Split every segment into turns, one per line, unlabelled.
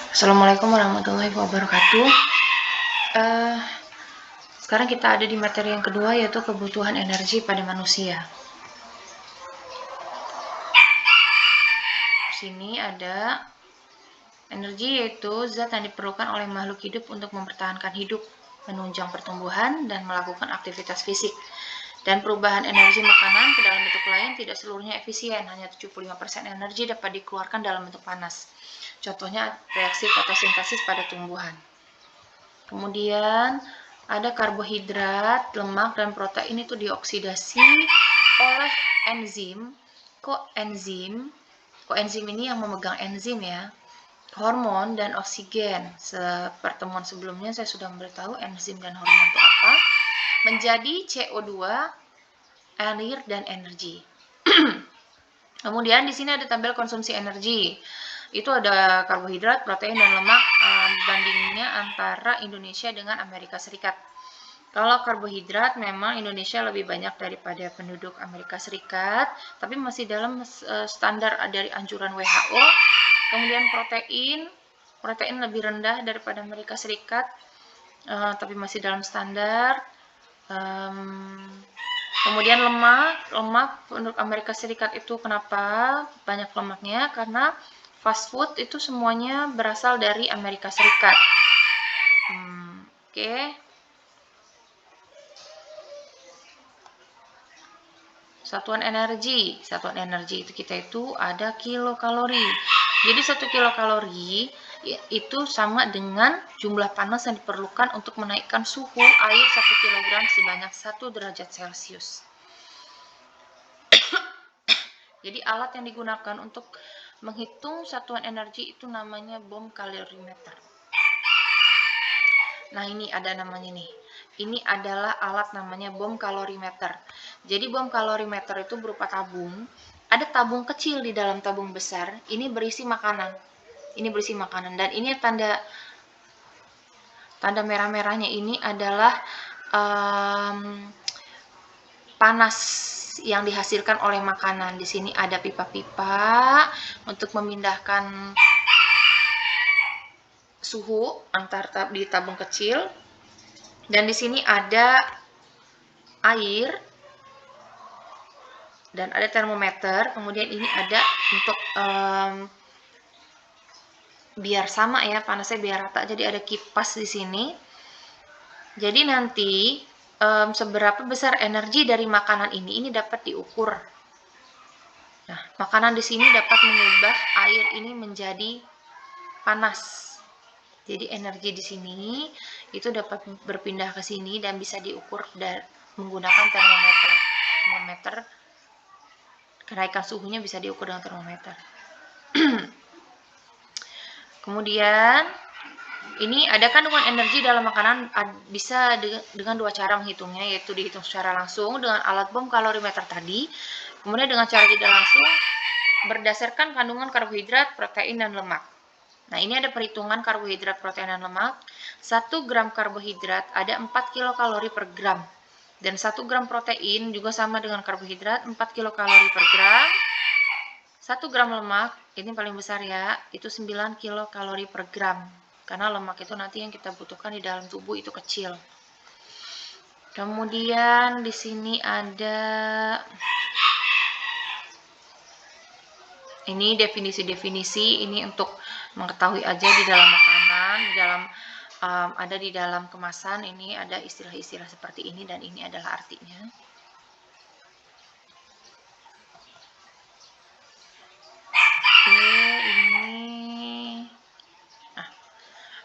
Assalamualaikum warahmatullahi wabarakatuh. Sekarang kita ada di materi yang kedua, yaitu kebutuhan energi pada manusia. Di sini ada energi, yaitu zat yang diperlukan oleh makhluk hidup untuk mempertahankan hidup, menunjang pertumbuhan, dan melakukan aktivitas fisik. Dan perubahan energi makanan ke dalam bentuk lain tidak seluruhnya efisien, hanya 75% energi dapat dikeluarkan dalam bentuk panas. Contohnya reaksi fotosintesis pada tumbuhan. Kemudian ada karbohidrat, lemak, dan protein itu dioksidasi oleh enzim, koenzim ini yang memegang enzim ya, hormon dan oksigen. Pertemuan sebelumnya saya sudah memberitahu enzim dan hormon itu apa, menjadi CO2, air, dan energi. Kemudian di sini ada tabel konsumsi energi. Itu ada karbohidrat, protein, dan lemak, bandingnya antara Indonesia dengan Amerika Serikat. Kalau karbohidrat memang Indonesia lebih banyak daripada penduduk Amerika Serikat, tapi masih dalam standar dari anjuran WHO. Kemudian protein lebih rendah daripada Amerika Serikat, tapi masih dalam standar. Kemudian lemak untuk Amerika Serikat itu kenapa banyak lemaknya? Karena fast food itu semuanya berasal dari Amerika Serikat. Oke. Satuan energi itu kita itu ada kilokalori. Jadi 1 kilokalori itu sama dengan jumlah panas yang diperlukan untuk menaikkan suhu air 1 kg sebanyak 1 derajat Celcius. Jadi alat yang digunakan untuk menghitung satuan energi itu namanya bom kalorimeter. Nah, ini ada namanya nih. Ini adalah alat namanya bom kalorimeter. Jadi bom kalorimeter itu berupa tabung. Ada tabung kecil di dalam tabung besar. Ini berisi makanan. Dan ini tanda merah-merahnya ini adalah panas yang dihasilkan oleh makanan. Di sini ada pipa-pipa untuk memindahkan suhu di tabung kecil. Dan di sini ada air dan ada termometer. Kemudian ini ada untuk biar sama ya panasnya, biar rata. Jadi ada kipas di sini. Jadi nanti seberapa besar energi dari makanan ini dapat diukur. Nah, makanan di sini dapat mengubah air ini menjadi panas. Jadi energi di sini itu dapat berpindah ke sini dan bisa diukur menggunakan termometer. Kenaikan suhunya bisa diukur dengan termometer. Kemudian ini ada kandungan energi dalam makanan, bisa dengan dua cara menghitungnya, yaitu dihitung secara langsung dengan alat bom kalorimeter tadi, kemudian dengan cara tidak langsung berdasarkan kandungan karbohidrat, protein, dan lemak. Nah, ini ada perhitungan karbohidrat, protein, dan lemak. 1 gram karbohidrat ada 4 kilokalori per gram. Dan 1 gram protein juga sama dengan karbohidrat, 4 kilokalori per gram. 1 gram lemak, ini paling besar ya, itu 9 kilokalori per gram. Karena lemak itu nanti yang kita butuhkan di dalam tubuh itu kecil. Kemudian di sini ada ini definisi-definisi, ini untuk mengetahui aja di dalam makanan, ada di dalam kemasan, ini ada istilah-istilah seperti ini dan ini adalah artinya.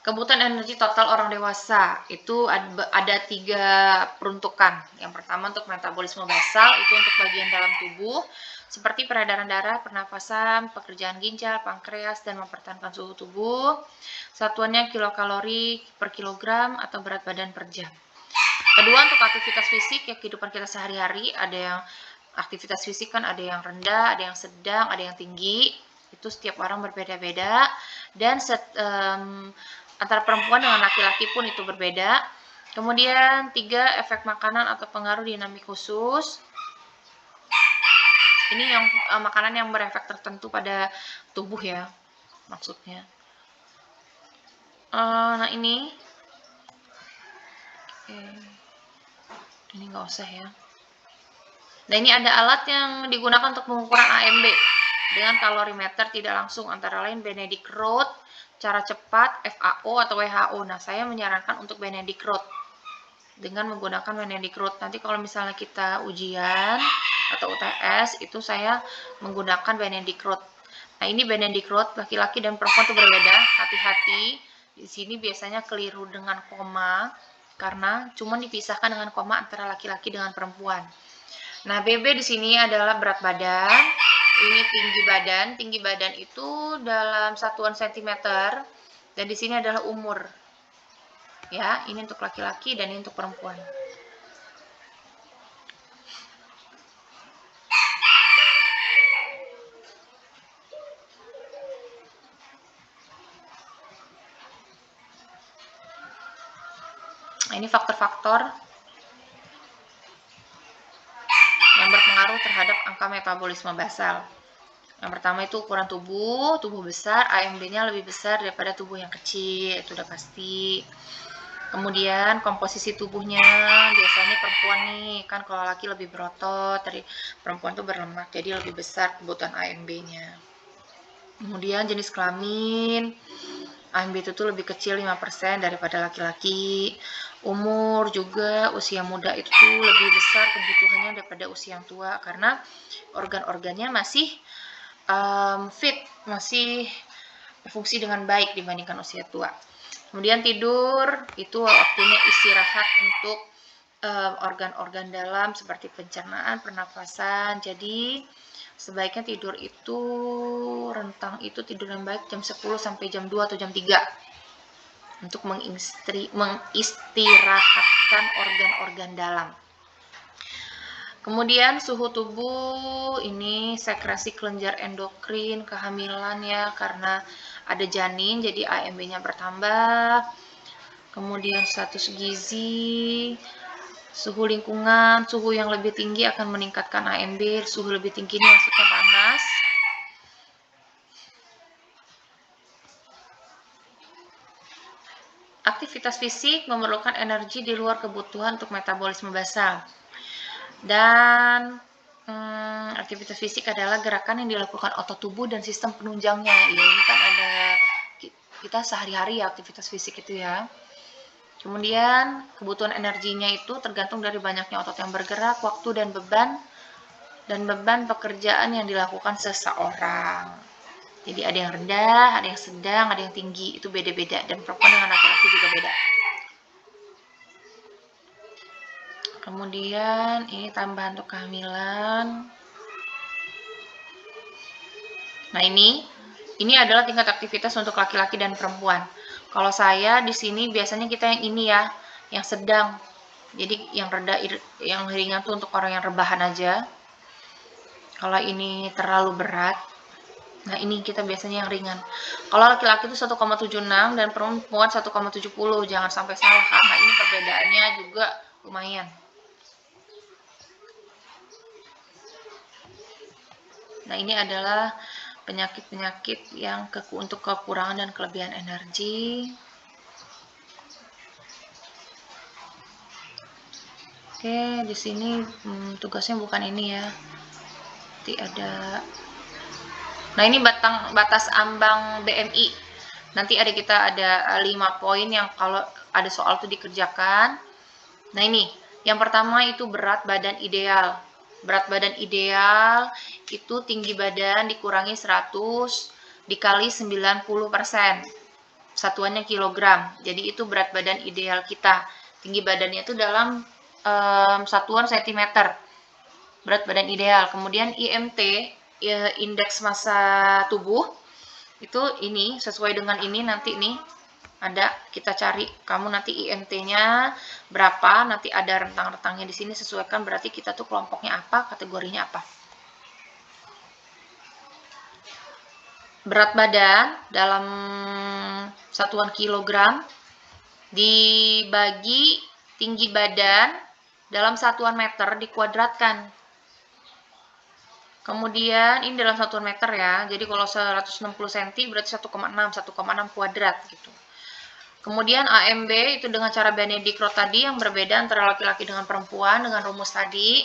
Kebutuhan energi total orang dewasa itu ada 3 peruntukan. Yang pertama untuk metabolisme basal, itu untuk bagian dalam tubuh seperti peredaran darah, pernafasan, pekerjaan ginjal, pankreas, dan mempertahankan suhu tubuh. Satuannya kilokalori per kilogram atau berat badan per jam. Kedua untuk aktivitas fisik ya, kehidupan kita sehari-hari, ada yang aktivitas fisik kan ada yang rendah, ada yang sedang, ada yang tinggi. Itu setiap orang berbeda-beda, dan antara perempuan dengan laki-laki pun itu berbeda. Kemudian 3 efek makanan atau pengaruh dinamik khusus. Ini yang makanan yang berefek tertentu pada tubuh ya maksudnya. Nah ini nggak usah ya. Nah ini ada alat yang digunakan untuk pengukuran AMB dengan kalorimeter tidak langsung, antara lain Benedict Road, cara cepat, FAO atau WHO. Nah saya menyarankan untuk Benedict Road dengan menggunakan Benedict Road. Nanti kalau misalnya kita ujian atau UTS itu saya menggunakan Benedict Road. Nah ini Benedict Road, laki-laki dan perempuan itu berbeda. Hati-hati, di sini biasanya keliru dengan koma karena cuma dipisahkan dengan koma antara laki-laki dengan perempuan. Nah, BB di sini adalah berat badan, ini tinggi badan. Tinggi badan itu dalam satuan sentimeter, dan di sini adalah umur. Ya, ini untuk laki-laki dan ini untuk perempuan. Nah, ini faktor-faktor yang berpengaruh terhadap angka metabolisme basal. Yang pertama itu ukuran tubuh besar, AMB-nya lebih besar daripada tubuh yang kecil, itu udah pasti. Kemudian komposisi tubuhnya, biasanya perempuan nih, kan kalau laki lebih berotot, dari perempuan tuh berlemak, jadi lebih besar kebutuhan AMB-nya. Kemudian jenis kelamin, AMB itu tuh lebih kecil 5% daripada laki-laki. Umur juga, usia muda itu tuh lebih besar kebutuhannya daripada usia yang tua, karena organ-organnya masih fit, masih berfungsi dengan baik dibandingkan usia tua. Kemudian tidur, itu waktunya istirahat untuk organ-organ dalam seperti pencernaan, pernafasan. Jadi sebaiknya tidur itu rentang itu tidur yang baik jam 10 sampai jam 2 atau jam 3 untuk mengistirahatkan organ-organ dalam. Kemudian suhu tubuh, ini sekresi kelenjar endokrin, kehamilan ya, karena ada janin jadi AMB-nya bertambah. Kemudian status gizi, suhu lingkungan, suhu yang lebih tinggi akan meningkatkan AMB, suhu lebih tinggi ini maksudnya panas. Aktivitas fisik memerlukan energi di luar kebutuhan untuk metabolisme basal. Dan aktivitas fisik adalah gerakan yang dilakukan otot tubuh dan sistem penunjangnya. Ya, ini kan ada kita sehari-hari ya aktivitas fisik itu ya. Kemudian kebutuhan energinya itu tergantung dari banyaknya otot yang bergerak, waktu dan beban pekerjaan yang dilakukan seseorang. Jadi ada yang rendah, ada yang sedang, ada yang tinggi, itu beda-beda, dan perempuan dengan laki-laki juga beda. Kemudian ini tambahan untuk kehamilan. Nah ini adalah tingkat aktivitas untuk laki-laki dan perempuan. Kalau saya di sini biasanya kita yang ini ya, yang sedang. Jadi yang rendah, yang ringan tuh untuk orang yang rebahan aja. Kalau ini terlalu berat, nah ini kita biasanya yang ringan. Kalau laki-laki itu 1,76 dan perempuan 1,70, jangan sampai salah karena ini perbedaannya juga lumayan. Nah ini adalah penyakit-penyakit yang untuk kekurangan dan kelebihan energi. Oke, di sini tugasnya bukan ini ya. Nanti ada. Nah ini batas ambang BMI. Nanti kita ada 5 poin yang kalau ada soal tuh dikerjakan. Nah ini, yang pertama itu berat badan ideal. Berat badan ideal itu tinggi badan dikurangi 100 dikali 90%. Satuannya kilogram. Jadi itu berat badan ideal kita. Tinggi badannya itu dalam satuan sentimeter. Berat badan ideal. Kemudian IMT, indeks massa tubuh, itu ini sesuai dengan ini nanti nih ada kita cari kamu nanti IMT-nya berapa, nanti ada rentang-rentangnya di sini, sesuaikan berarti kita tuh kelompoknya apa, kategorinya apa. Berat badan dalam satuan kilogram dibagi tinggi badan dalam satuan meter dikuadratkan. Kemudian ini dalam satuan meter ya. Jadi kalau 160 cm berarti 1,6 kuadrat gitu. Kemudian AMB itu dengan cara Benedict-Roth tadi yang berbeda antara laki-laki dengan perempuan dengan rumus tadi.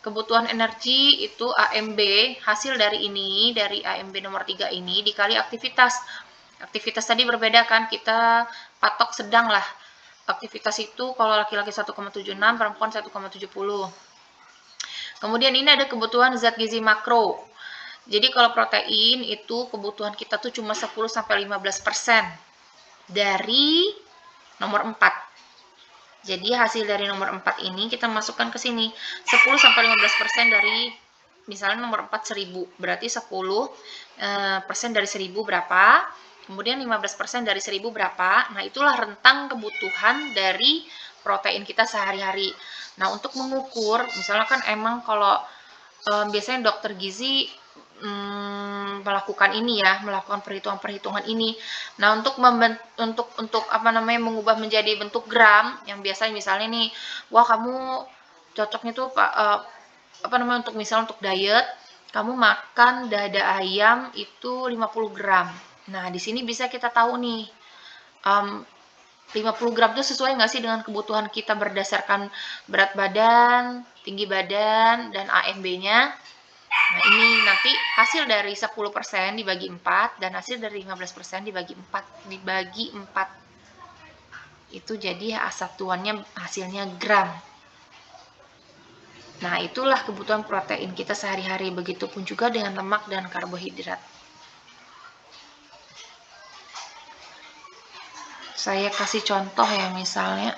Kebutuhan energi itu AMB, hasil dari ini, dari AMB nomor 3 ini dikali aktivitas. Aktivitas tadi berbeda kan, kita patok sedang lah. Aktivitas itu kalau laki-laki 1,76, perempuan 1,70. Kemudian ini ada kebutuhan zat gizi makro. Jadi kalau protein itu kebutuhan kita tuh cuma 10-15% dari nomor 4. Jadi hasil dari nomor 4 ini kita masukkan ke sini. 10-15% dari misalnya nomor 4 1000. Berarti 10% dari 1000 berapa? Kemudian 15% dari 1000 berapa? Nah, itulah rentang kebutuhan dari protein kita sehari-hari. Nah, untuk mengukur, misalnya kan emang kalau biasanya dokter gizi melakukan ini ya, melakukan perhitungan-perhitungan ini. Nah, untuk apa namanya mengubah menjadi bentuk gram yang biasanya misalnya nih, wah kamu cocoknya tuh apa namanya untuk misalnya untuk diet, kamu makan dada ayam itu 50 gram. Nah, di sini bisa kita tahu nih 50 gram itu sesuai nggak sih dengan kebutuhan kita berdasarkan berat badan, tinggi badan, dan AMB-nya. Nah, ini nanti hasil dari 10% dibagi 4 dan hasil dari 15% dibagi 4 itu jadi satuannya hasilnya gram. Nah, itulah kebutuhan protein kita sehari-hari, begitupun juga dengan lemak dan karbohidrat. Saya kasih contoh ya, misalnya